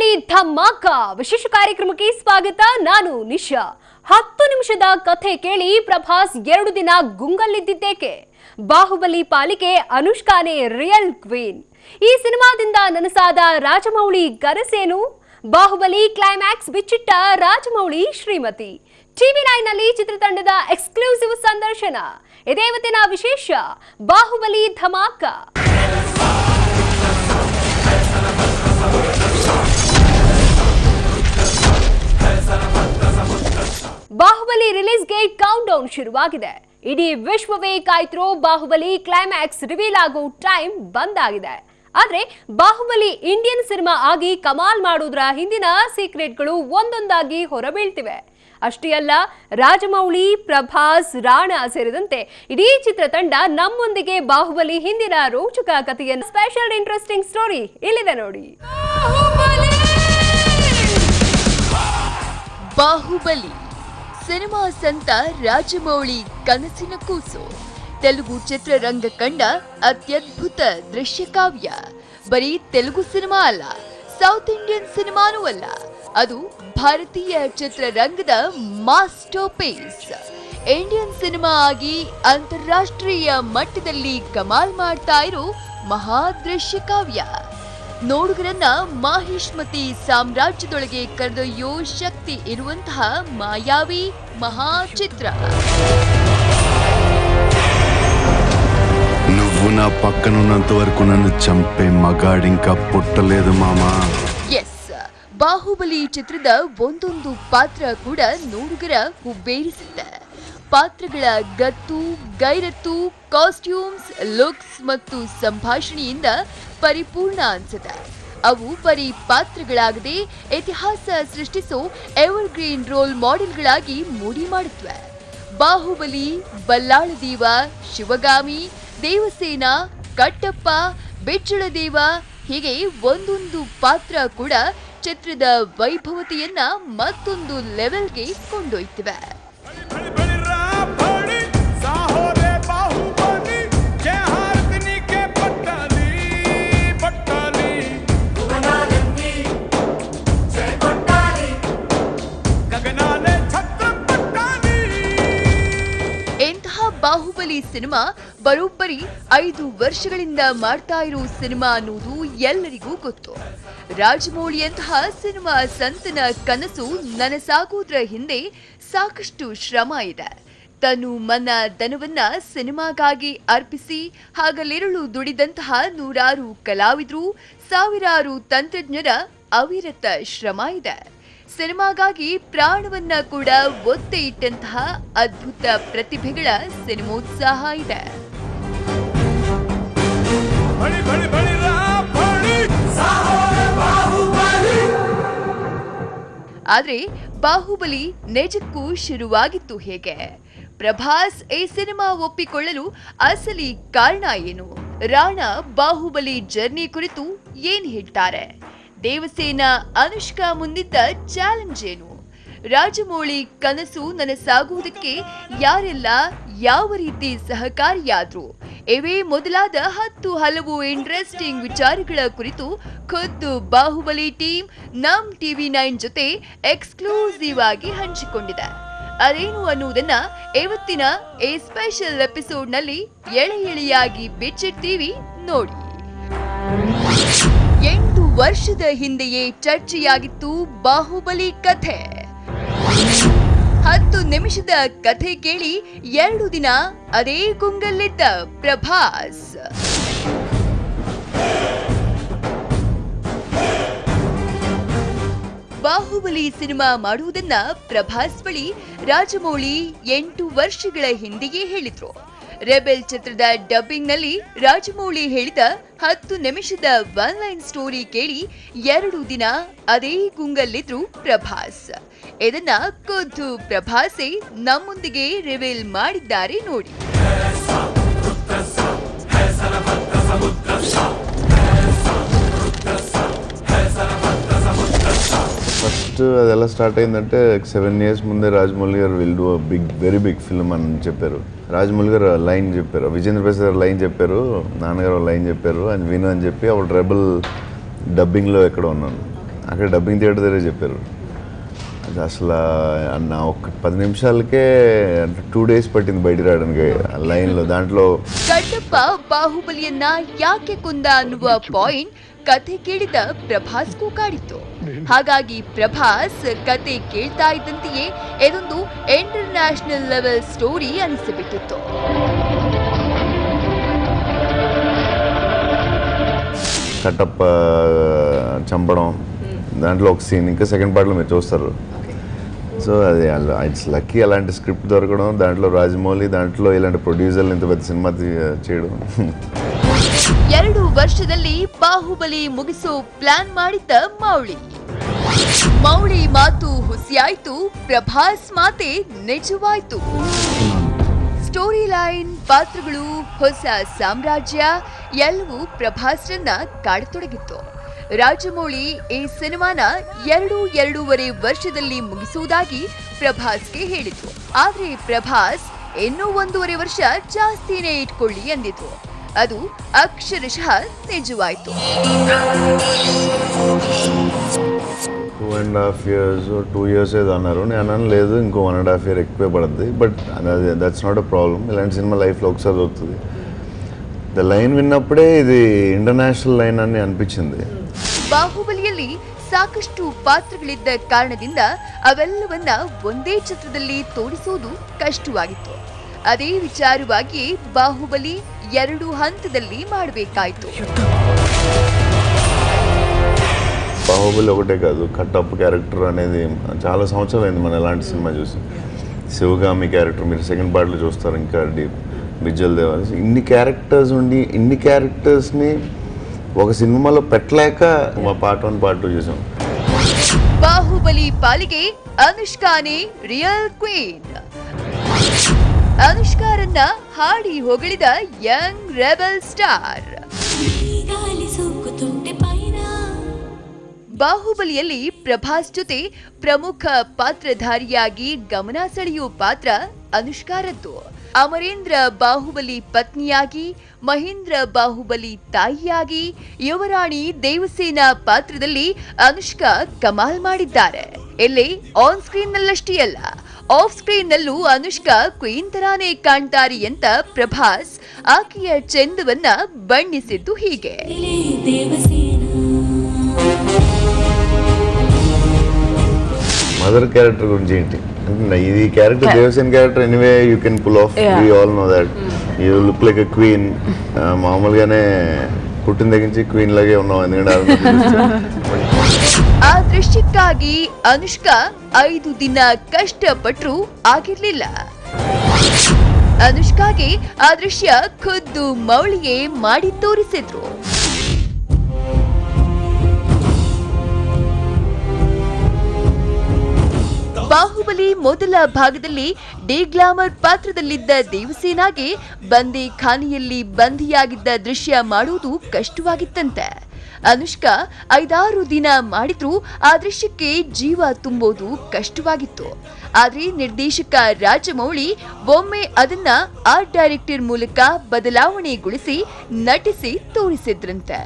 ಬಾಹುಬಲಿ ಧಮಾಕ ವಿಶೇಷ ಕಾರ್ಯಕ್ರಮಕ್ಕೆ ಸ್ವಾಗತ. ನಾನು ನಿಶಾ. 10 ನಿಮಿಷದ ಕಥೆ ಕೇಳಿ ಪ್ರಭಾಸ್ 2 ದಿನ ಗುಂಗಲ್ಲಿದ್ದೇಕೆ? ಬಾಹುಬಲಿ ಪಾಲಿಕೆ ಅನುಷ್ಕಾನೇ ರಿಯಲ್ ಕ್ವೀನ್. ಈ ಸಿನಿಮಾದಿಂದ ನನಸಾದ ರಾಜಮೌಳಿ ಕನಸೇನು? ಬಾಹುಬಲಿ ಕ್ಲೈಮ್ಯಾಕ್ಸ್ ಬಿಚ್ಚಿಟ್ಟ ರಾಜಮೌಳಿ ಶ್ರೀಮತಿ. TV9 ನಲ್ಲಿ ಚಿತ್ರತಂಡದ ಎಕ್ಸ್ಕ್ಲೂಸಿವ್ ಸಂದರ್ಶನ. ಇದೇ ಇವತ್ತಿನ ವಿಶೇಷ ಬಾಹುಬಲಿ ಧಮಾಕ. ಬಾಹುಬಲಿ ರಿಲೀಸ್ಗೆ ಕೌಂಟ್ ಡೌನ್ ಶುರುವಾಗಿದೆ. ಇಡೀ ವಿಶ್ವವೇ ಕಾಯ್ತಿರೋ ಬಾಹುಬಲಿ ಕ್ಲೈಮ್ಯಾಕ್ಸ್ ರಿವೀಲ್ ಆಗೋ ಟೈಮ್ ಬಂದಾಗಿದೆ. ಆದ್ರೆ ಬಾಹುಬಲಿ ಇಂಡಿಯನ್ ಸಿನಿಮಾ ಆಗಿ ಕಮಾಲ್ ಮಾಡೋದ್ರ ಹಿಂದಿನ ಸೀಕ್ರೆಟ್ಗಳು ಒಂದೊಂದಾಗಿ ಹೊರಬೀಳ್ತಿವೆ. ಅಷ್ಟೇ ಅಲ್ಲ, ರಾಜಮೌಳಿ, ಪ್ರಭಾಸ್, ರಾಣಾ ಸೇರಿದಂತೆ ಇಡೀ ಚಿತ್ರತಂಡ ನಮ್ಮೊಂದಿಗೆ ಬಾಹುಬಲಿ ಹಿಂದಿನ ರೋಚಕ ಕಥೆಯನ್ನು ಸ್ಪೆಷಲ್ ಇಂಟ್ರೆಸ್ಟಿಂಗ್ ಸ್ಟೋರಿ ಇಲ್ಲಿದೆ ನೋಡಿ. ಬಾಹುಬಲಿ ಸಿನಿಮಾ ಸಂತ ರಾಜಮೌಳಿ ಕನಸಿನ ಕೂಸು. ತೆಲುಗು ಚಿತ್ರರಂಗ ಕಂಡ ಅತ್ಯದ್ಭುತ ದೃಶ್ಯ ಕಾವ್ಯ. ಬರೀ ತೆಲುಗು ಸಿನಿಮಾ ಅಲ್ಲ, ಸೌತ್ ಇಂಡಿಯನ್ ಸಿನಿಮಾನೂ ಅಲ್ಲ, ಅದು ಭಾರತೀಯ ಚಿತ್ರರಂಗದ ಮಾಸ್ಟರ್ ಪೀಸ್. ಇಂಡಿಯನ್ ಸಿನಿಮಾ ಆಗಿ ಅಂತಾರಾಷ್ಟ್ರೀಯ ಮಟ್ಟದಲ್ಲಿ ಕಮಾಲ್ ಮಾಡ್ತಾ ಇರೋ ಮಹಾದೃಶ್ಯ ಕಾವ್ಯ. ನೋಡುಗರನ್ನ ಮಾಹಿಷ್ಮತಿ ಸಾಮ್ರಾಜ್ಯದೊಳಗೆ ಕರೆದೊಯ್ಯೋ ಶಕ್ತಿ ಇರುವಂತಹ ಮಾಯಾವಿ ಮಹಾಚಿತ್ರ. నువ్వు నా పక్కనున్నంత వరకు నన్ను చంపే మగాడింకా పుట్టలేదు మామా. ಎಸ್, ಬಾಹುಬಲಿ ಚಿತ್ರದ ಒಂದೊಂದು ಪಾತ್ರ ಕೂಡ ನೋಡುಗರ ಹುಬ್ಬೇರಿಸುತ್ತೆ. ಪಾತ್ರಗಳ ಗತ್ತು, ಗೈರತ್ತು, ಕಾಸ್ಟ್ಯೂಮ್ಸ್, ಲುಕ್ಸ್ ಮತ್ತು ಸಂಭಾಷಣೆಯಿಂದ ಪರಿಪೂರ್ಣ ಅನ್ಸುತ್ತೆ. ಅವು ಬರೀ ಪಾತ್ರಗಳಾಗದೆ ಇತಿಹಾಸ ಸೃಷ್ಟಿಸೋ ಎವರ್ಗ್ರೀನ್ ರೋಲ್ ಮಾಡೆಲ್ಗಳಾಗಿ ಮೂಡಿ ಮಾಡುತ್ತವೆ. ಬಾಹುಬಲಿ, ಬಲ್ಲಾಳದೇವ, ಶಿವಗಾಮಿ, ದೇವಸೇನ, ಕಟ್ಟಪ್ಪ, ಬಿಚ್ಚಳದೇವ ಹೀಗೆ ಒಂದೊಂದು ಪಾತ್ರ ಕೂಡ ಚಿತ್ರದ ವೈಭವತೆಯನ್ನ ಮತ್ತೊಂದು ಲೆವೆಲ್ಗೆ ಕೊಂಡೊಯ್ತಿವೆ. ಬಾಹುಬಲಿ ಸಿನಿಮಾ ಬರೋಬ್ಬರಿ 5 ವರ್ಷಗಳಿಂದ ಮಾಡ್ತಾ ಇರೋ ಸಿನಿಮಾ ಅನ್ನೋದು ಎಲ್ಲರಿಗೂ ಗೊತ್ತು. ರಾಜಮೌಳಿಯಂತಹ ಸಿನಿಮಾ ಸಂತನ ಕನಸು ನನಸಾಗೋದ್ರ ಹಿಂದೆ ಸಾಕಷ್ಟು ಶ್ರಮ ಇದೆ. ತನು ಮನ ಧನವನ್ನ ಸಿನಿಮಾಗಾಗಿ ಅರ್ಪಿಸಿ ಹಗಲಿರುಳು ದುಡಿದಂತಹ ನೂರಾರು ಕಲಾವಿದರು, ಸಾವಿರಾರು ತಂತ್ರಜ್ಞರ ಅವಿರತ ಶ್ರಮ ಇದೆ. ಸಿನಿಮಾಗಾಗಿ ಪ್ರಾಣವನ್ನ ಕೂಡ ಒತ್ತೆ ಇಟ್ಟಂತಹ ಅದ್ಭುತ ಪ್ರತಿಭೆಗಳ ಸಿನಿಮೋತ್ಸಾಹ ಇದೆ. ಆದ್ರೆ ಬಾಹುಬಲಿ ನಿಜಕ್ಕೂ ಶುರುವಾಗಿತ್ತು ಹೇಗೆ? ಪ್ರಭಾಸ್ ಈ ಸಿನಿಮಾ ಒಪ್ಪಿಕೊಳ್ಳಲು ಅಸಲಿ ಕಾರಣ ಏನು? ರಾಣಾ ಬಾಹುಬಲಿ ಜರ್ನಿ ಕುರಿತು ಏನ್ ಹೇಳ್ತಾರೆ? ದೇವಸೇನ, ಅನುಷ್ಕಾ ಮುಂದಿದ್ದ ಚಾಲೆಂಜ್ ಏನು? ರಾಜಮೌಳಿ ಕನಸು ನನಸಾಗುವುದಕ್ಕೆ ಯಾರೆಲ್ಲ ಯಾವ ರೀತಿ ಸಹಕಾರಿಯಾದ್ರು? ಇವೇ ಮೊದಲಾದ 10 ಹಲವು ಇಂಟ್ರೆಸ್ಟಿಂಗ್ ವಿಚಾರಗಳ ಕುರಿತು ಖುದ್ದು ಬಾಹುಬಲಿ ಟೀಮ್ ನಮ್ TV9 ಜೊತೆ ಎಕ್ಸ್ಕ್ಲೂಸಿವ್ ಆಗಿ ಹಂಚಿಕೊಂಡಿದೆ. ಅದೇನು ಅನ್ನುವುದನ್ನ ಇವತ್ತಿನ ಈ ಸ್ಪೆಷಲ್ ಎಪಿಸೋಡ್ ನಲ್ಲಿ ಎಳೆಯಾಗಿ ಬಿಚ್ಚಿಡ್ತೀವಿ ನೋಡಿ. 8 ವರ್ಷದ ಹಿಂದೆಯೇ ಚರ್ಚೆಯಾಗಿತ್ತು ಬಾಹುಬಲಿ ಕಥೆ. 10 ನಿಮಿಷದ ಕಥೆ ಕೇಳಿ 2 ದಿನ ಅದೇ ಗುಂಗಲ್ಲಿದ್ದ ಪ್ರಭಾಸ್. ಬಾಹುಬಲಿ ಸಿನಿಮಾ ಮಾಡುವುದನ್ನ ಪ್ರಭಾಸ್ ಬಳಿ ರಾಜಮೌಳಿ 8 ವರ್ಷಗಳ ಹಿಂದೆಯೇ ಹೇಳಿದ್ರು. ರೆಬೆಲ್ ಚಿತ್ರದ ಡಬ್ಬಿಂಗ್ ನಲ್ಲಿ ರಾಜಮೌಳಿ ಹೇಳಿದ 10 ನಿಮಿಷದ ಒನ್ ಲೈನ್ ಸ್ಟೋರಿ ಕೇಳಿ 2 ದಿನ ಅದೇ ಗುಂಗಲ್ಲಿದ್ರು ಪ್ರಭಾಸ್. ಇದನ್ನ ಖುದ್ದು ಪ್ರಭಾಸೇ ನಮ್ಮೊಂದಿಗೆ ರಿವೀಲ್ ಮಾಡಿದ್ದಾರೆ ನೋಡಿ. ఫస్ట్ అదెలా స్టార్ట్ అయిందంటే 7 years ముందే Rajamouli garu will do very big film అని చెప్పారు. రాజమౌళి గారు లైన్ చెప్పారు, విజేంద్ర ప్రసాద్ గారు లైన్ చెప్పారు, నాన్నగారు లైన్ చెప్పారు, అని విను అని చెప్పి అప్పుడు రెబల్ డబ్బింగ్లో ఎక్కడ ఉన్నాను. అక్కడ డబ్బింగ్ థియేటర్ చెప్పారు. అది అసలు నా ఒక 10 నిమిషాలకే 2 days పట్టింది బయట రావడానికి లైన్లో. దాంట్లో ಕಟ್ಟಪ್ಪ ಬಾಹುಬಲಿಯನ್ನ ಯಾಕೆ ಕೊಂದ ಅನ್ನುವ ಪಾಯಿಂಟ್ ಕಥೆ ಕೇಳಿದ ಪ್ರಭಾಸ್ಗೂ ಕಾಡಿತ್ತು. ಹಾಗಾಗಿ ಪ್ರಭಾಸ್ ಕತೆ ಕೇಳ್ತಾ ಇದ್ದಂತೆಯೇ ಇದೊಂದು ಇಂಟರ್ನ್ಯಾಷನಲ್ ಲೆವೆಲ್ ಸ್ಟೋರಿ ಅನಿಸಿಬಿಟ್ಟಿತ್ತು. కట్టప్ప చంపడం దాంట్లో ఒక సీన్ ఇంకా సెకండ్ పార్ట్లో మీరు చూస్తారు. సో అది ఇట్స్ లక్కీ అలాంటి స్క్రిప్ట్ దొరకడం, దాంట్లో రాజమౌళి, దాంట్లో ఇలాంటి ప్రొడ్యూసర్లు ఇంత పెద్ద సినిమా చేయడం. 2 ವರ್ಷದಲ್ಲಿ ಬಾಹುಬಲಿ ಮುಗಿಸೋ ಪ್ಲಾನ್ ಮಾಡಿದ್ದ ಮೌಳಿ ಮಾತು ಹುಸಿಯಾಯ್ತು, ಪ್ರಭಾಸ್ ಮಾತೆ ನಿಜವಾಯ್ತು. ಸ್ಟೋರಿ ಲೈನ್, ಪಾತ್ರಗಳು, ಹೊಸ ಸಾಮ್ರಾಜ್ಯ ಎಲ್ಲವೂ ಪ್ರಭಾಸ್ರನ್ನ ಕಾಡತೊಡಗಿತ್ತು. ರಾಜಮೌಳಿ ಈ ಸಿನಿಮಾನ 2-2.5 ವರ್ಷದಲ್ಲಿ ಮುಗಿಸುವುದಾಗಿ ಪ್ರಭಾಸ್ಗೆ ಹೇಳಿದ್ರು. ಆದ್ರೆ ಪ್ರಭಾಸ್ ಇನ್ನೂ 1.5 ವರ್ಷ ಜಾಸ್ತಿನೇ ಇಟ್ಕೊಳ್ಳಿ ಅಂದಿದ್ರು. ಅದು ಅಕ್ಷರಶಃ ನಿಜವಾಯ್ತು. 2.5 years 2 years ఏదో అన్నారు. నేను అన్నాను లేదు ఇంకో 1.5 year ఎక్కువే పడుతుంది. But that's not a problem. ఇలాంటి సినిమా లైఫ్లో ఒకసారి దొరుకుతుంది. ద లైన్ విన్నప్పుడే ఇది ఇంటర్నేషనల్ లైన్ అని అనిపించింది. ಬಾಹುಬಲಿಯಲ್ಲಿ ಸಾಕಷ್ಟು ಪಾತ್ರಗಳಿದ್ದ ಕಾರಣದಿಂದ ಅವೆಲ್ಲವನ್ನ ಒಂದೇ ಚಿತ್ರದಲ್ಲಿ ತೋರಿಸುವುದು ಕಷ್ಟವಾಗಿತ್ತು. ಅದೇ ವಿಚಾರವಾಗಿ ಬಾಹುಬಲಿ 2 ಹಂತದಲ್ಲಿ ಮಾಡಬೇಕಾಯಿತು. బాహుబలి ఒకటే కాదు, కట్టప్ప క్యారెక్టర్ అనేది చాలా సంవత్సరాలైంది మనం ఎలాంటి సినిమా చూసి. శివగామి క్యారెక్టర్ మీరు సెకండ్ పార్ట్లో చూస్తారు. ఇంకా బిజ్జల్ దేవాల్, ఇన్ని క్యారెక్టర్స్ ఉండి ఇన్ని క్యారెక్టర్స్ని ఒక సినిమాలో పెట్టలేక మా పార్ట్ 1 పార్ట్ 2 చూసాం. ಬಾಹುಬಲಿ ಪಾಲಿಗೆ ಅನುಷ್ಕಾನೇ ರಿಯಲ್ ಕ್ವೀನ್. ಅನುಷ್ಕಾರನ್ನ ಹಾಡಿ ಹೊಗಳಿದ ಯಂಗ್ ರೆಬೆಲ್ ಸ್ಟಾರ್. ಬಾಹುಬಲಿಯಲ್ಲಿ ಪ್ರಭಾಸ್ ಜೊತೆ ಪ್ರಮುಖ ಪಾತ್ರಧಾರಿಯಾಗಿ ಗಮನ ಸೆಳೆಯುವ ಪಾತ್ರ ಅನುಷ್ಕಾರದ್ದು. ಅಮರೇಂದ್ರ ಬಾಹುಬಲಿ ಪತ್ನಿಯಾಗಿ, ಮಹೇಂದ್ರ ಬಾಹುಬಲಿ ತಾಯಿಯಾಗಿ, ಯುವರಾಣಿ ದೇವಸೇನಾ ಪಾತ್ರದಲ್ಲಿ ಅನುಷ್ಕಾ ಕಮಾಲ್ ಮಾಡಿದ್ದಾರೆ. ಇಲ್ಲಿ ಆನ್ ಸ್ಕ್ರೀನ್ ನಲ್ಲಷ್ಟೇ ಅಲ್ಲ, ಆಫ್ ಸ್ಕ್ರೀನ್ ನಲ್ಲೂ ಅನುಷ್ಕಾ ಕ್ವೀನ್ ತರಾನೇ ಕಾಣ್ತಾರೆ ಅಂತ ಪ್ರಭಾಸ್ ಆಕೆಯ ಚೆಂದವನ್ನ ಬಣ್ಣಿಸಿದ್ದು ಹೀಗೆ. మదర్ క్యారెక్టర్ గురించి ఏంటి అంటే ఇది character Devasena character anyway you can pull off, we all know that you look like a queen. మామూలుగానే పుట్టిన దగ్గర నుంచి క్వీన్ లాగే ఉన్నాం. ఎందుకంటే ಆ ದೃಶ್ಯಕ್ಕಾಗಿ ಅನುಷ್ಕಾ 5 ದಿನ ಕಷ್ಟಪಟ್ಟರು ಆಗಿರ್ಲಿಲ್ಲ. ಅನುಷ್ಕಾಗೆ ಆ ದೃಶ್ಯ ಖುದ್ದು ಮೌಳಿಯೇ ಮಾಡಿ ತೋರಿಸಿದ್ರು. ಬಾಹುಬಲಿ ಮೊದಲ ಭಾಗದಲ್ಲಿ ಡಿಗ್ಲಾಮರ್ ಪಾತ್ರದಲ್ಲಿದ್ದ ದೇವಸೇನಾಗೆ ಬಂದಿ ಖಾನೆಯಲ್ಲಿ ಬಂಧಿಯಾಗಿದ್ದ ದೃಶ್ಯ ಮಾಡುವುದು ಕಷ್ಟವಾಗಿತ್ತಂತೆ. ಅನುಷ್ಕಾ 5-6 ದಿನ ಮಾಡಿದ್ರೂ ಆ ದೃಶ್ಯಕ್ಕೆ ಜೀವ ತುಂಬೋದು ಕಷ್ಟವಾಗಿತ್ತು. ಆದ್ರೆ ನಿರ್ದೇಶಕ ರಾಜಮೌಳಿ ಒಮ್ಮೆ ಅದನ್ನ ಆರ್ಟ್ ಡೈರೆಕ್ಟರ್ ಮೂಲಕ ಬದಲಾವಣೆಗೊಳಿಸಿ ನಟಿಸಿ ತೋರಿಸಿದ್ರಂತೆ.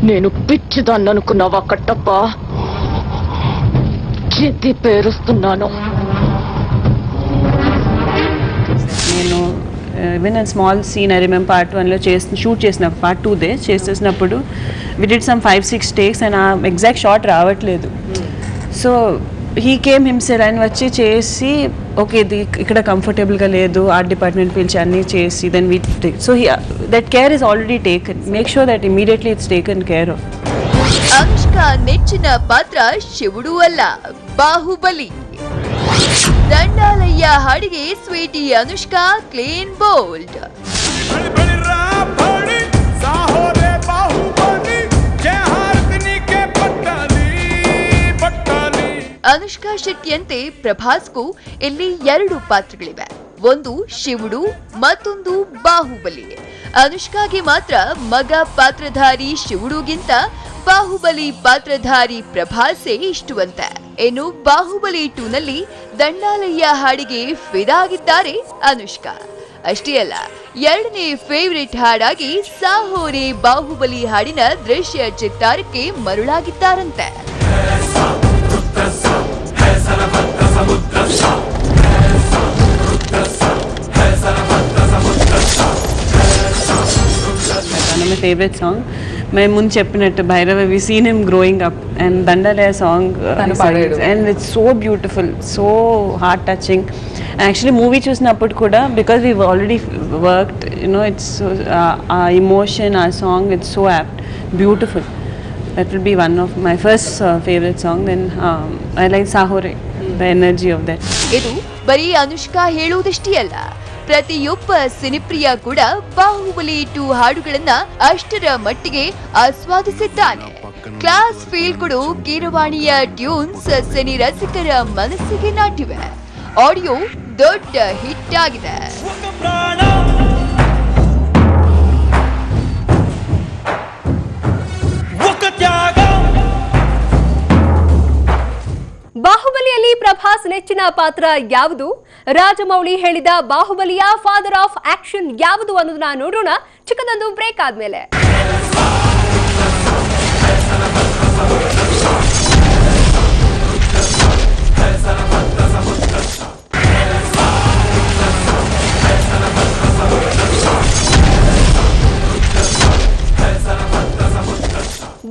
నేను పిచ్చిదాన్ని అనుకున్నావా కట్టప్ప? చేతి పేరుస్తున్నాను. నేను even a small scene I remember part 1లో షూట్ చేసిన పార్ట్ 2 చేసేసినప్పుడు we did some 5-6 takes and ఆ ఎగ్జాక్ట్ షాట్ రావట్లేదు. సో హీ కేమ్ హిమ్సెల్ఫ్ ఆయన వచ్చి చేసి ఓకే ఇది ఇక్కడ కంఫర్టబుల్గా లేదు, ఆర్ట్ డిపార్ట్మెంట్ పిలిచి అన్నీ చేసి then we so that care is already taken. Make sure that immediately it's taken care of. Anushka ನೆಚ್ಚಿನ ಪಾತ್ರ ಶಿವುಡು ಅಲ್ಲ, ಬಾಹುಬಲಿ. ದಂಡಾಲಯ್ಯ ಹಾಡಿಗೆ Sweety Anushka clean bold. Anushka ಶೆಟ್ಟಿಯಂತೆ ಪ್ರಭಾಸ್ಗೂ ಇಲ್ಲಿ 2 ಪಾತ್ರಗಳಿವೆ. ಒಂದು ಶಿವುಡು, ಮತ್ತೊಂದು ಬಾಹುಬಲಿ. ಅನುಷ್ಕಾಗೆ ಮಾತ್ರ ಮಗ ಪಾತ್ರಧಾರಿ ಶಿವುಡುಗಿಂತ ಬಾಹುಬಲಿ ಪಾತ್ರಧಾರಿ ಪ್ರಭಾಸೇ ಇಷ್ಟವಂತೆ. ಇನ್ನು ಬಾಹುಬಲಿ 2ನಲ್ಲಿ ದಂಡಾಲಯ್ಯ ಹಾಡಿಗೆ ಫಿದಾ ಆಗಿದ್ದಾರೆ ಅನುಷ್ಕಾ. ಅಷ್ಟೇ ಅಲ್ಲ, ಎರಡನೇ ಫೇವರಿಟ್ ಹಾಡಾಗಿ ಸಾಹೋರೆ ಬಾಹುಬಲಿ ಹಾಡಿನ ದೃಶ್ಯ ಚಿತ್ತಾರಕ್ಕೆ ಮರುಳಾಗಿದ್ದಾರಂತೆ. my favorite song. My ముందు చెప్పినట్టు Bhairava we seen him growing up and Dandalayya song and it's so beautiful, so heart touching. Actually movie చూసినప్పుడు కూడా because we already worked you know it's a emotion, a song it's so apt, beautiful. That will be one of my first favorite song. Then I like Sahore, the energy of that. ಇದು ಬರೀ ಅನುಷ್ಕಾ ಹೇಳುವುದಷ್ಟೇ ಅಲ್ಲ, ಪ್ರತಿಯೊಬ್ಬ ಸಿನಿಪ್ರಿಯ ಕೂಡ ಬಾಹುಬಲಿ 2 ಹಾಡುಗಳನ್ನ ಅಷ್ಟರ ಮಟ್ಟಿಗೆ ಆಸ್ವಾದಿಸಿದ್ದಾನೆ. Class feel ಕೊಡು ಕೀರವಾಣಿಯ tunes cine ರಸಿಕರ ಮನಸ್ಸಿಗೆ ನಾಟಿವೆ. ಆಡಿಯೋ ದೊಡ್ಡ ಹಿಟ್ ಆಗಿದೆ. ಬಾಹುಬಲಿಯಲ್ಲಿ ಪ್ರಭಾಸ್ ನೆಚ್ಚಿನ ಪಾತ್ರ ಯಾವುದು? ರಾಜಮೌಳಿ ಹೇಳಿದ ಬಾಹುಬಲಿಯ ಫಾದರ್ ಆಫ್ ಆಕ್ಷನ್ ಯಾವುದು ಅನ್ನೋದನ್ನ ನೋಡೋಣ ಚಿಕ್ಕದೊಂದು ಬ್ರೇಕ್ ಆದ್ಮೇಲೆ.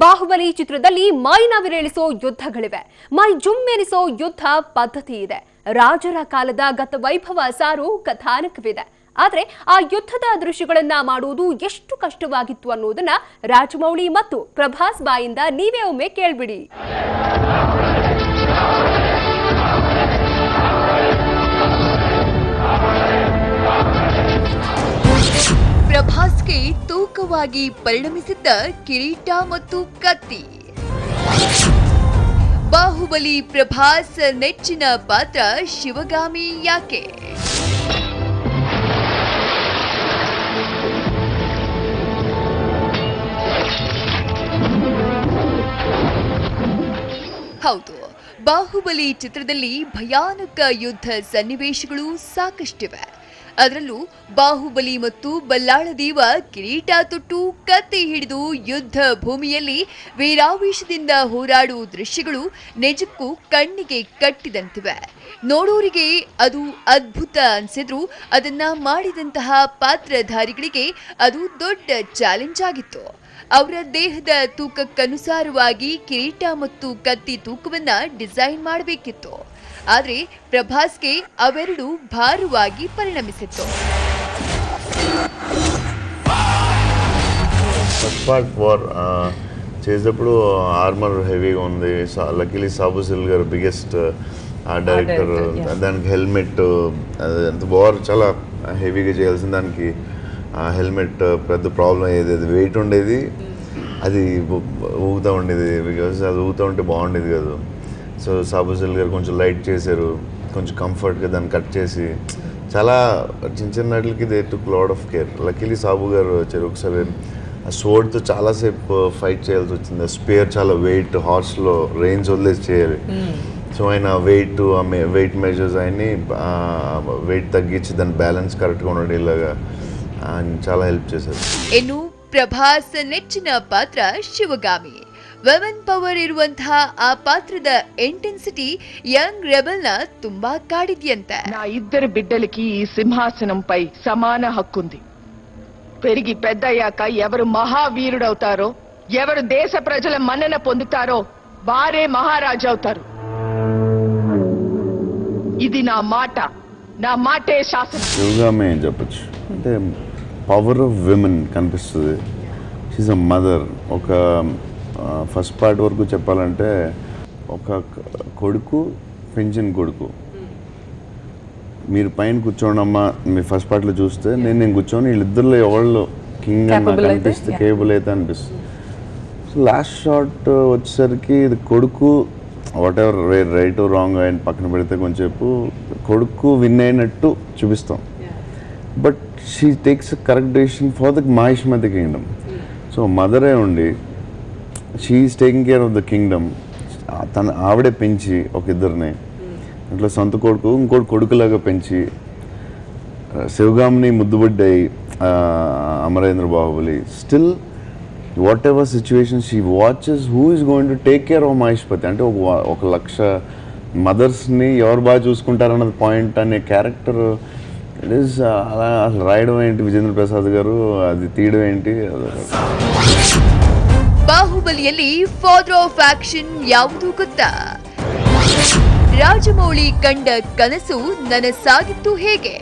ಬಾಹುಬಲಿ ಚಿತ್ರದಲ್ಲಿ ಮೈನ ವಿರೇಳಿಸೋ ಯುದ್ಧಗಳಿವೆ, ಮೈ ಜುಮ್ಮೆನಿಸೋ ಯುದ್ಧ ಪದ್ಧತಿ ಇದೆ, ರಾಜರ ಕಾಲದ ಗತ ವೈಭವ ಸಾರು ಕಥಾನಕವಿದೆ. ಆದ್ರೆ ಆ ಯುದ್ಧದ ದೃಶ್ಯಗಳನ್ನ ಮಾಡುವುದು ಎಷ್ಟು ಕಷ್ಟವಾಗಿತ್ತು ಅನ್ನೋದನ್ನ ರಾಜಮೌಳಿ ಮತ್ತು ಪ್ರಭಾಸ್ ಬಾಯಿಂದ ನೀವೇ ಒಮ್ಮೆ ಕೇಳ್ಬಿಡಿ. ಪ್ರಭಾಸ್ಗೆ ತೂಕವಾಗಿ ಪರಿಣಮಿಸಿದ್ದ ಕಿರೀಟ ಮತ್ತು ಕತ್ತಿ. ಬಾಹುಬಲಿ ಪ್ರಭಾಸ್ ನೆಚ್ಚಿನ ಪಾತ್ರ ಶಿವಗಾಮಿ ಯಾಕೆ? ಹೌದು, ಬಾಹುಬಲಿ ಚಿತ್ರದಲ್ಲಿ ಭಯಾನಕ ಯುದ್ಧ ಸನ್ನಿವೇಶಗಳು ಸಾಕಷ್ಟಿವೆ. ಅದರಲ್ಲೂ ಬಾಹುಬಲಿ ಮತ್ತು ಬಲ್ಲಾಳದೇವ ಕಿರೀಟ ತೊಟ್ಟು ಕತ್ತಿ ಹಿಡಿದು ಯುದ್ಧ ಭೂಮಿಯಲ್ಲಿ ವೀರಾವೇಶದಿಂದ ಹೋರಾಡುವ ದೃಶ್ಯಗಳು ನಿಜಕ್ಕೂ ಕಣ್ಣಿಗೆ ಕಟ್ಟಿದಂತಿವೆ. ನೋಡೋರಿಗೆ ಅದು ಅದ್ಭುತ ಅನ್ಸಿದ್ರು ಅದನ್ನ ಮಾಡಿದಂತಹ ಪಾತ್ರಧಾರಿಗಳಿಗೆ ಅದು ದೊಡ್ಡ ಚಾಲೆಂಜ್ ಆಗಿತ್ತು. ಅವರ ದೇಹದ ತೂಕಕ್ಕನುಸಾರವಾಗಿ ಕಿರೀಟ ಮತ್ತು ಕತ್ತಿ ತೂಕವನ್ನ ಡಿಸೈನ್ ಮಾಡಬೇಕಿತ್ತು. ಆದರೆ ಪ್ರಭಾಸ್ಗೆ ಅವೆರಡು ಭಾರವಾಗಿ ಪರಿಣಮಿಸಿತ್ತು. ఫస్ట్ పార్ట్ వార్ చేసేటప్పుడు ఆర్మర్ హెవీగా ఉంది. లక్కీలీ సాబు సిల్ గారు బిగ్గెస్ట్ డైరెక్టర్. దానికి హెల్మెట్, వార్ చాలా హెవీగా చేయాల్సింది. దానికి హెల్మెట్ పెద్ద ప్రాబ్లం అయ్యేది. అది వెయిట్ ఉండేది, అది ఊగుతూ ఉండేది. బికాజ్ అది ఊగుతూ ఉంటే బాగుండేది కాదు. సో సాబు సిల్ గారు కొంచెం లైట్ చేశారు, కొంచెం కంఫర్ట్గా దాన్ని కట్ చేసి చాలా చిన్న చిన్న వాటికి they took lot of care. Luckily Sabu garu వచ్చారు. ఒకసారి ఆ సోడ్తో చాలాసేపు ఫైట్ చేయాల్సి వచ్చింది. ఆ స్పేర్ చాలా వెయిట్, హార్స్లో రేంజ్ వదిలేసి చేయాలి. సో ఆయన వెయిట్ మెజర్స్ ఆయన్ని వెయిట్ తగ్గించి దాని బ్యాలెన్స్ కరెక్ట్గా ఉండేలాగా ఆయన చాలా హెల్ప్ చేశారు. ಇನ್ನು ಪ್ರಭಾಸ್ ನೆಚ್ಚಿನ ಪಾತ್ರ ಶಿವಗಾಮಿ. ವುಮೆನ್ ಪವರ್ ಇರುವಂತಹ ಆ ಪಾತ್ರದ ಇಂಟೆನ್ಸಿಟಿ యంగ్ రెబల్ ನ ತುಂಬಾ కాడిద్యంతే. నా ఇద్దరు బిడ్డలకి ఈ సింహాసనంపై సమాన హక్కుంది. పెరిగి పెద్దయ్యాక ఎవరు మహావీరుడవుతారో, ఎవరు దేశ ప్రజల మన్నన పొందుతారో వారే మహారాజు అవుతారు. ఇది నా మాట, నా మాటే శాసనం. శివగామి ఏం చెప్పచ్చు అంటే పవర్ ఆఫ్ విమెన్ కనిపిస్తుంది. She's a mother. ఒక ఫస్ట్ పార్ట్ వరకు చెప్పాలంటే ఒక కొడుకు, పెంచిన కొడుకు, మీరు పైన కూర్చోండమ్మా, మీరు ఫస్ట్ పార్ట్లో చూస్తే నేను కూర్చొని వీళ్ళిద్దరిలో ఎవళ్ళు కింగ్ అని నాకు అనిపిస్తే, కేబుల్ అయితే అనిపిస్తుంది. సో లాస్ట్ షాట్ వచ్చేసరికి ఇది కొడుకు వాట్ ఎవర్ రైట్ రాంగ్ ఆయన పక్కన పెడితే కొంచెంసేపు కొడుకు విన్ అయినట్టు చూపిస్తాం. But she takes correct decision for the Mahishmati kingdom. So మదరే ఉండి she is taking care of the kingdom. ఆవిడే పెంచి ఒక ఇద్దరిని, అట్లా సొంత కొడుకు ఇంకోటి కొడుకులాగా పెంచి శివగామిని ముద్దుబిడ్డాయి Amarendra Baahubali. Still whatever situation she watches who is going to take care of Mahishmati. అంటే 1,00,000 మదర్స్ని ఎవరు బాగా చూసుకుంటారన్నది పాయింట్ అనే క్యారెక్టర్ ఇట్ ఈస్. అలా అసలు రాయడం ఏంటి విజేంద్ర ప్రసాద్ గారు, అది తీయడం ఏంటి. ಬಾಹುಬಲಿಯಲ್ಲಿ ಫಾದರ್ ಆಫ್ ಆಕ್ಷನ್ ಯಾವುದು ಗೊತ್ತಾ? ರಾಜಮೌಳಿ ಕಂಡ ಕನಸು ನನಸಾಗಿತ್ತು ಹೇಗೆ?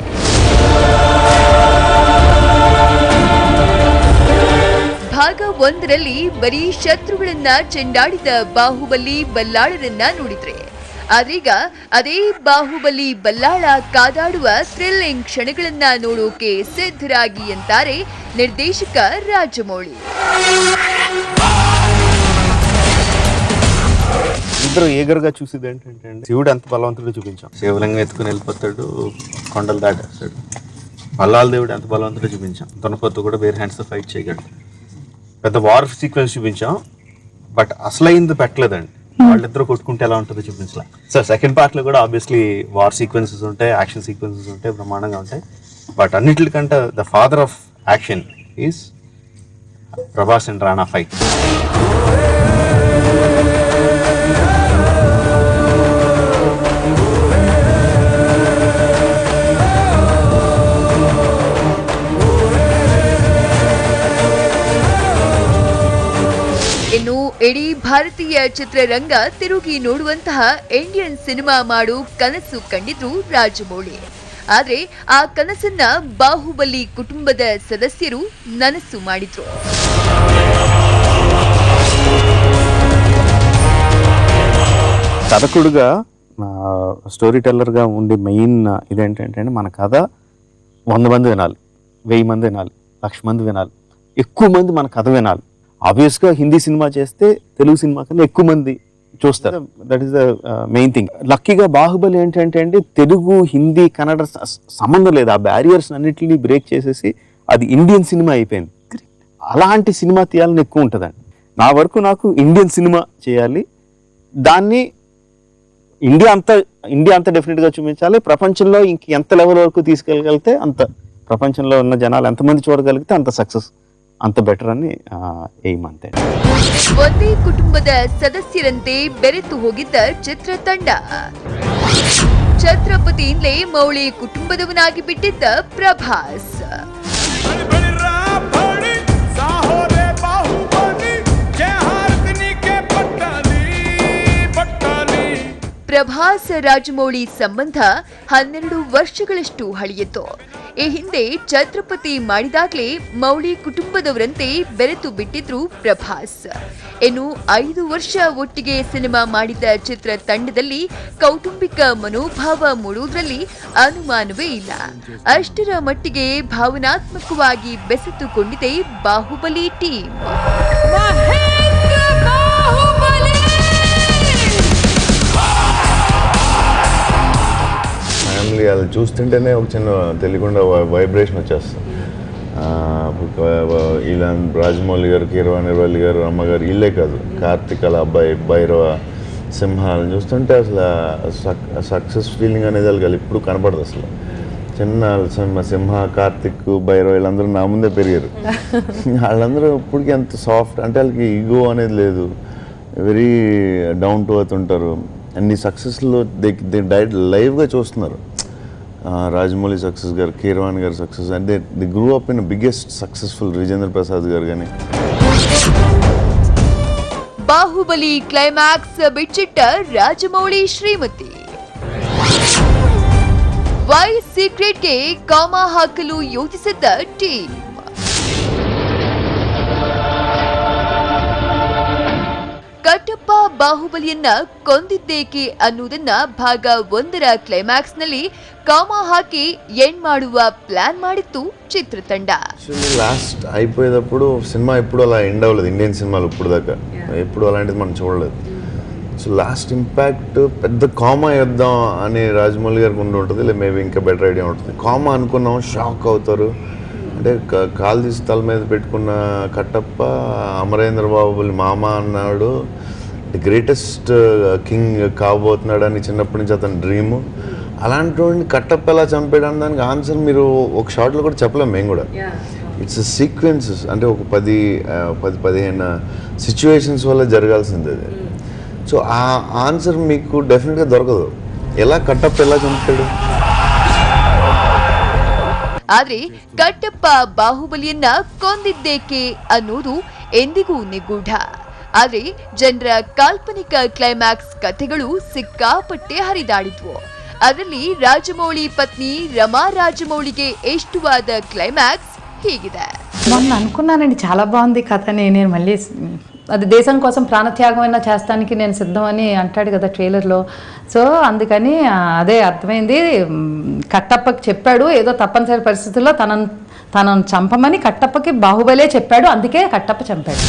ಭಾಗ 1ರಲ್ಲಿ ಬರೀ ಶತ್ರುಗಳನ್ನ ಚೆಂಡಾಡಿದ ಬಾಹುಬಲಿ ಬಲ್ಲಾಳರನ್ನ ನೋಡಿದ್ರೆ, ಆದ್ರೀಗ ಅದೇ ಬಾಹುಬಲಿ ಬಲ್ಲಾಳ ಕಾದಾಡುವ ಥ್ರಿಲ್ಲಿಂಗ್ ಕ್ಷಣಗಳನ್ನ ನೋಡೋಕೆ ಸಿದ್ಧರಾಗಿ ಅಂತಾರೆ ನಿರ್ದೇಶಕ ರಾಜಮೌಳಿ. ఇద్దరు ఏగర్గా చూసేది ఏంటంటే శివుడు ఎంత బలవంతుడో చూపించాం. శివలింగం ఎత్తుకుని వెళ్ళిపోతాడు, కొండలు దాటేస్తాడు. మల్లాల దేవుడు ఎంత బలవంతుడో చూపించాం. తొనపొత్తు కూడా వేరే హ్యాండ్స్తో ఫైట్ చేయగలడు. పెద్ద వార్ సీక్వెన్స్ చూపించాం, బట్ అసలైంది పెట్టలేదండి. వాళ్ళిద్దరు కొట్టుకుంటే ఎలా ఉంటుందో చూపించలే. సో సెకండ్ పార్ట్లో కూడా ఆబ్వియస్లీ వార్ సీక్వెన్సెస్ ఉంటాయి, యాక్షన్ సీక్వెన్సెస్ ఉంటాయి, బ్రహ్మాండంగా ఉంటాయి. బట్ అన్నిటికంటే the father of action is Prabhas and Rana fight. ಇನ್ನು ಇಡೀ ಭಾರತೀಯ ಚಿತ್ರರಂಗ ತಿರುಗಿ ನೋಡುವಂತಹ ಇಂಡಿಯನ್ ಸಿನಿಮಾ ಮಾಡು ಕನಸು ಕಂಡಿದ್ರು ರಾಜಮೌಳಿ. ಆದ್ರೆ ಆ ಕನಸನ್ನ ಬಾಹುಬಲಿ ಕುಟುಂಬದ ಸದಸ್ಯರು ನನಸು ಮಾಡಿದ್ರು. కథకుడుగా స్టోరీ టెల్లర్గా ఉండే మెయిన్ ఇదేంటంటే మన కథ 100 మంది వినాలి, 1000 మంది వినాలి, 1,00,000 మంది వినాలి, ఎక్కువ మంది మన కథ వినాలి. ఆబ్వియస్గా హిందీ సినిమా చేస్తే తెలుగు సినిమా కన్నా ఎక్కువ మంది చూస్తారు. That is the main thing. లక్కీగా బాహుబలి ఏంటంటే అండి తెలుగు, హిందీ, కన్నడ సంబంధం లేదు. ఆ బ్యారియర్స్ అన్నిటినీ బ్రేక్ చేసేసి అది ఇండియన్ సినిమా అయిపోయింది. అలాంటి సినిమా తీయాలని ఎక్కువ ఉంటుందండి. నా వరకు నాకు ఇండియన్ సినిమా చేయాలి, దాన్ని ఇండియా అంతా డెఫినెట్గా చూపించాలి. ప్రపంచంలో ఇంక ఎంత లెవెల్ వరకు తీసుకెళ్ళగలిగితే అంత, ప్రపంచంలో ఉన్న జనాలు ఎంతమంది చూడగలిగితే అంత సక్సెస్, అంత ಬೆಟರ್ అని ಏಮ್ ಅಂತೆ. ಒಂದೇ ಕುಟುಂಬದ ಸದಸ್ಯರಂತೆ ಬೆರೆತು ಹೋಗಿದ್ದ ಚಿತ್ರತಂಡ ಛತ್ರಪತಿಯಿಂದಲೇ ಮೌಳಿ ಕುಟುಂಬದವನಾಗಿ ಬಿಟ್ಟಿದ್ದ ಪ್ರಭಾಸ್. ಪ್ರಭಾಸ್ ರಾಜಮೌಳಿ ಸಂಬಂಧ 12 ವರ್ಷಗಳಷ್ಟು ಹಳೆಯಿತ್ತು. ಈ ಹಿಂದೆ ಛತ್ರಪತಿ ಮಾಡಿದಾಗಲೇ ಮೌಳಿ ಕುಟುಂಬದವರಂತೆ ಬೆರೆತು ಬಿಟ್ಟಿದ್ರು ಪ್ರಭಾಸ್. ಇನ್ನು 5 ವರ್ಷ ಒಟ್ಟಿಗೆ ಸಿನಿಮಾ ಮಾಡಿದ ಚಿತ್ರತಂಡದಲ್ಲಿ ಕೌಟುಂಬಿಕ ಮನೋಭಾವ ಮೂಡುವುದರಲ್ಲಿ ಅನುಮಾನವೇ ಇಲ್ಲ. ಅಷ್ಟರ ಮಟ್ಟಿಗೆ ಭಾವನಾತ್ಮಕವಾಗಿ ಬೆಸೆದುಕೊಂಡಿದೆ ಬಾಹುಬಲಿ ಟೀಮ್. ఫ్యామిలీ అది చూస్తుంటేనే ఒక చిన్న తెలియకుండా వైబ్రేషన్ వచ్చేస్తుంది. ఇలా రాజమౌళి గారు, కీరవాణి గారు, అమ్మగారు, ఇల్లే కాదు, కార్తిక్ అలా అబ్బాయి భైరవ, సింహాలను చూస్తుంటే అసలు సక్సెస్ ఫీలింగ్ అనేది వాళ్ళకి ఇప్పుడు కనపడదు. అసలు చిన్న సింహ, కార్తిక్, భైరవ వీళ్ళందరూ నా ముందే పెరిగారు. వాళ్ళందరూ ఇప్పటికీ ఎంత సాఫ్ట్ అంటే వాళ్ళకి ఈగో అనేది లేదు, వెరీ డౌన్ టు ఎర్త్ ఉంటారు. అన్ని సక్సెస్లో దే డైరెక్ట్ లైవ్గా చూస్తున్నారు. రాజమౌళి సక్సెస్ గారు, కీరవాణి గారు సక్సెస్ అంటే the group in biggest successful Vijayendra Prasad garu. కానీ ಬಾಹುಬಲಿ ಕ್ಲೈಮ್ಯಾಕ್ಸ್ ಬಿಚ್ಚಿಟ್ಟ ರಾಜಮೌಳಿ ಶ್ರೀಮತಿ. ವಾಯ್ಸ್ ಸೀಕ್ರೆಟ್ಗೆ ಕಾಮಾ ಹಾಕಲು ಯೋಚಿಸಿದ್ದ ಟೀಮ್. ಕಟ್ಟಪ್ಪ ಬಾಹುಬಲಿಯನ್ನ ಕೊಂದಿದ್ದೇಕೆ ಅನ್ನುವುದನ್ನ ಭಾಗ 1ರ ಕ್ಲೈಮ್ಯಾಕ್ಸ್ ನಲ್ಲಿ ಕಾಮಾ ಹಾಕಿ ಎಂಡ್ ಮಾಡುವ ಪ್ಲಾನ್ ಮಾಡಿತ್ತು ಚಿತ್ರತಂಡ. లాస్ట్ అయిపోయేటప్పుడు సినిమా ఎప్పుడు అలా ఎండ్ అవ్వలేదు. ఇండియన్ సినిమాలు ఇప్పుడు దాకా ఎప్పుడు అలాంటిది మనం చూడలేదు. సో లాస్ట్ ఇంపాక్ట్ పెద్ద కామా వేద్దాం అని రాజమౌళి గారికి ఉండి ఉంటుంది, లేదా మేబీ ఇంకా బెటర్ ఐడియా ఉంటుంది. కామా అనుకున్నాం, షాక్ అవుతారు. అంటే కాలు తీసి తల మీద పెట్టుకున్న కట్టప్ప అమరేంద్ర బాహుబలి మామ అన్నాడు, ది గ్రేటెస్ట్ కింగ్ కాబోతున్నాడు అని చిన్నప్పటి నుంచి అతని డ్రీము. అలాంటి కట్టప్ప ఎలా చంపాడని దానికి ఆన్సర్ మీరు ఒక షార్ట్లో కూడా చెప్పలేము మేము కూడా. ఇట్స్ సీక్వెన్సెస్, అంటే ఒక 10-15 సిచ్యువేషన్స్ వల్ల జరగాల్సింది అది. సో ఆ ఆన్సర్ మీకు డెఫినెట్గా దొరకదు. ఎలా కట్టప్ప ఎలా ಚಂಪಾಡು? ಆದ್ರೆ ಕಟ್ಟಪ್ಪ ಬಾಹುಬಲಿಯನ್ನ ಕೊಂದಿದ್ದೇಕೆ ಅನ್ನೋದು ಎಂದಿಗೂ ನಿಗೂಢ. ಆದ್ರೆ ಜನರ ಕಾಲ್ಪನಿಕ ಕ್ಲೈಮ್ಯಾಕ್ಸ್ ಕಥೆಗಳು ಸಿಕ್ಕಾಪಟ್ಟೆ ಹರಿದಾಡಿದ್ವು. ಅದರಲ್ಲಿ ರಾಜಮೌಳಿ ಪತ್ನಿ ರಮಾ ರಾಜಮೌಳಿಗೆ ಇಷ್ಟವಾದ ಕ್ಲೈಮ್ಯಾಕ್ಸ್ ಹೀಗಿದೆ. మొన్న అనుకున్నానండి చాలా బాగుంది కథని. నేను మళ్ళీ అది దేశం కోసం ప్రాణత్యాగమైనా చేస్తానికి నేను సిద్ధమని అంటాడు కదా ట్రైలర్లో. సో అందుకని అదే అర్థమైంది. కట్టప్పకి చెప్పాడు ఏదో తప్పనిసరి పరిస్థితుల్లో తనను చంపమని కట్టప్పకి బాహుబలే చెప్పాడు, అందుకే కట్టప్ప చంపాడు.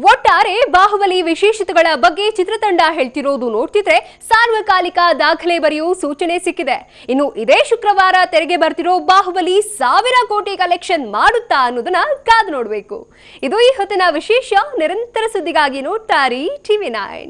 ಒಟ್ಟಾರೆ ಬಾಹುಬಲಿ ವಿಶೇಷತೆಗಳ ಬಗ್ಗೆ ಚಿತ್ರತಂಡ ಹೇಳ್ತಿರೋದು ನೋಡ್ತಿದ್ರೆ ಸಾರ್ವಕಾಲಿಕ ದಾಖಲೆ ಬರೆಯೋ ಸೂಚನೆ ಸಿಕ್ಕಿದೆ. ಇನ್ನು ಇದೇ ಶುಕ್ರವಾರ ತೆರೆಗೆ ಬರ್ತಿರೋ ಬಾಹುಬಲಿ 1000 ಕೋಟಿ ಕಲೆಕ್ಷನ್ ಮಾಡುತ್ತಾ ಅನ್ನೋದನ್ನ ಕಾದು ನೋಡಬೇಕು. ಇದು ಈ ಹೊತ್ತಿನ ವಿಶೇಷ. ನಿರಂತರ ಸುದ್ದಿಗಾಗಿ ನೋಡ್ತಾರಿ TV9.